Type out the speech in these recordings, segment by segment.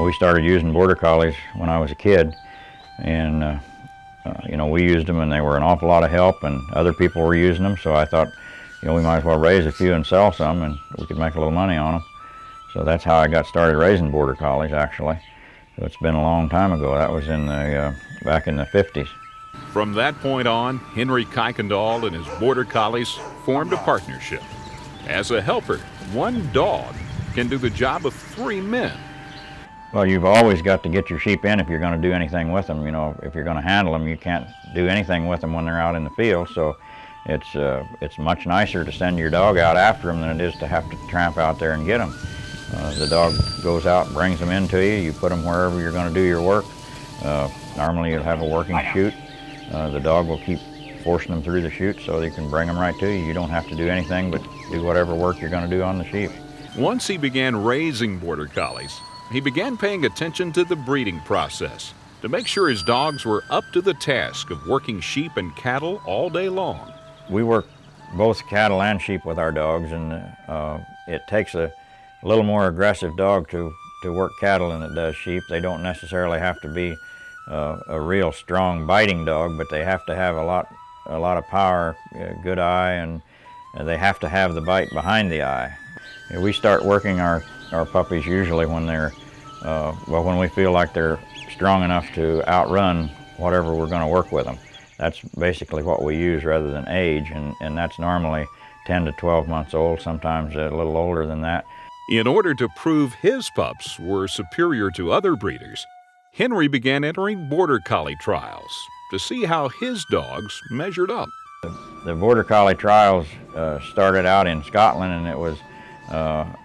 We started using Border Collies when I was a kid, and we used them, and they were an awful lot of help, and other people were using them, so I thought, we might as well raise a few and sell some, and we could make a little money on them. So that's how I got started raising Border Collies, actually. So it's been a long time ago. That was in the back in the 50s. From that point on, Henry Kuykendall and his Border Collies formed a partnership. As a helper, one dog can do the job of 3 men. Well, you've always got to get your sheep in if you're going to do anything with them. If you're going to handle them, you can't do anything with them when they're out in the field. So it's much nicer to send your dog out after them than it is to have to tramp out there and get them. The dog goes out, brings them in to you. You put them wherever you're going to do your work. Normally you'll have a working chute. The dog will keep forcing them through the chute so you can bring them right to you. You don't have to do anything but do whatever work you're going to do on the sheep. Once he began raising Border Collies, he began paying attention to the breeding process to make sure his dogs were up to the task of working sheep and cattle all day long. We work both cattle and sheep with our dogs, and it takes a little more aggressive dog to work cattle than it does sheep. They don't necessarily have to be a real strong biting dog, but they have to have a lot of power, good eye, and they have to have the bite behind the eye. We start working our puppies usually when they're when we feel like they're strong enough to outrun whatever we're going to work with them. That's basically what we use rather than age, and that's normally 10 to 12 months old, sometimes a little older than that. In order to prove his pups were superior to other breeders, Henry began entering Border Collie trials to see how his dogs measured up. The Border Collie trials started out in Scotland, and it was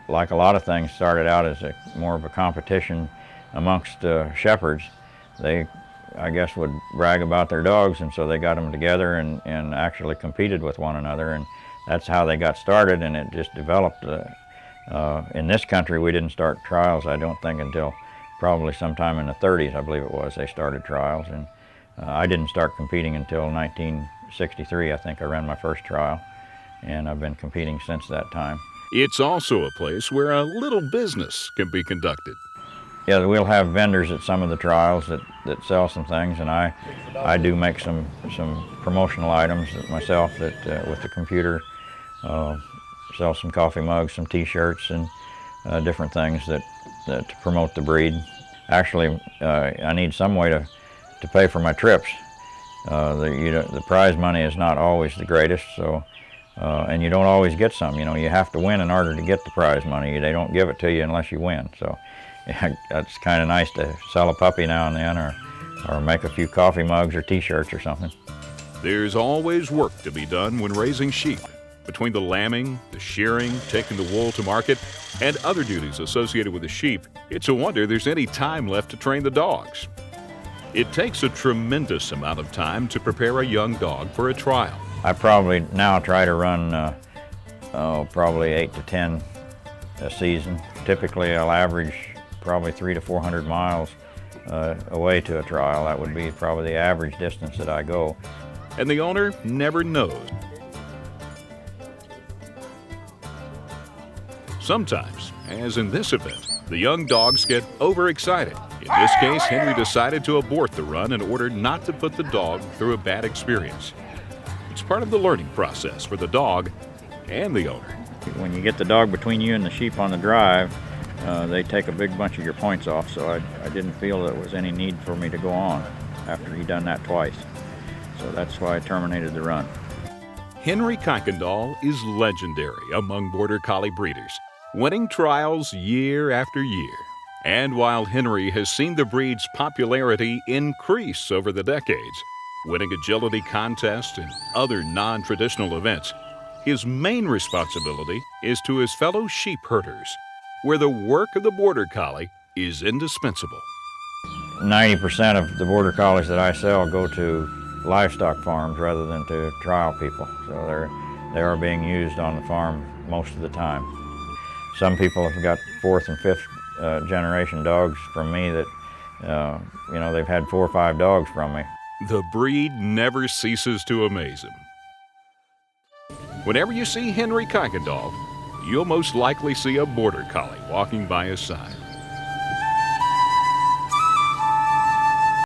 like a lot of things, started out as more of a competition amongst shepherds. They, I guess, would brag about their dogs, and so they got them together and actually competed with one another, and that's how they got started, and it just developed. In this country, we didn't start trials, I don't think, until probably sometime in the 30s, I believe it was, they started trials, and I didn't start competing until 1963, I think I ran my first trial, and I've been competing since that time. It's also a place where a little business can be conducted. Yeah, we'll have vendors at some of the trials that sell some things, and I do make some promotional items myself that with the computer, sell some coffee mugs, some t-shirts, and different things that promote the breed. Actually, I need some way to pay for my trips. The prize money is not always the greatest, so and you don't always get some. You have to win in order to get the prize money. They don't give it to you unless you win. So it's kind of nice to sell a puppy now and then, or make a few coffee mugs or t-shirts or something. There's always work to be done when raising sheep. Between the lambing, the shearing, taking the wool to market, and other duties associated with the sheep, it's a wonder there's any time left to train the dogs. It takes a tremendous amount of time to prepare a young dog for a trial. I probably now try to run probably 8 to 10 a season. Typically I'll average probably 300 to 400 miles away to a trial. That would be probably the average distance that I go. And the owner never knows. Sometimes, as in this event, the young dogs get overexcited. In this case, Henry decided to abort the run in order not to put the dog through a bad experience. It's part of the learning process for the dog and the owner. When you get the dog between you and the sheep on the drive, they take a big bunch of your points off, so I didn't feel there was any need for me to go on after he'd done that twice. So that's why I terminated the run. Henry Kuykendall is legendary among Border Collie breeders, winning trials year after year. And while Henry has seen the breed's popularity increase over the decades, winning agility contests and other non-traditional events, his main responsibility is to his fellow sheep herders, where the work of the Border Collie is indispensable. 90% of the Border Collies that I sell go to livestock farms rather than to trial people. So they are being used on the farm most of the time. Some people have got 4th and 5th generation dogs from me that, they've had 4 or 5 dogs from me. The breed never ceases to amaze him. Whenever you see Henry Kuykendall, you'll most likely see a Border Collie walking by his side.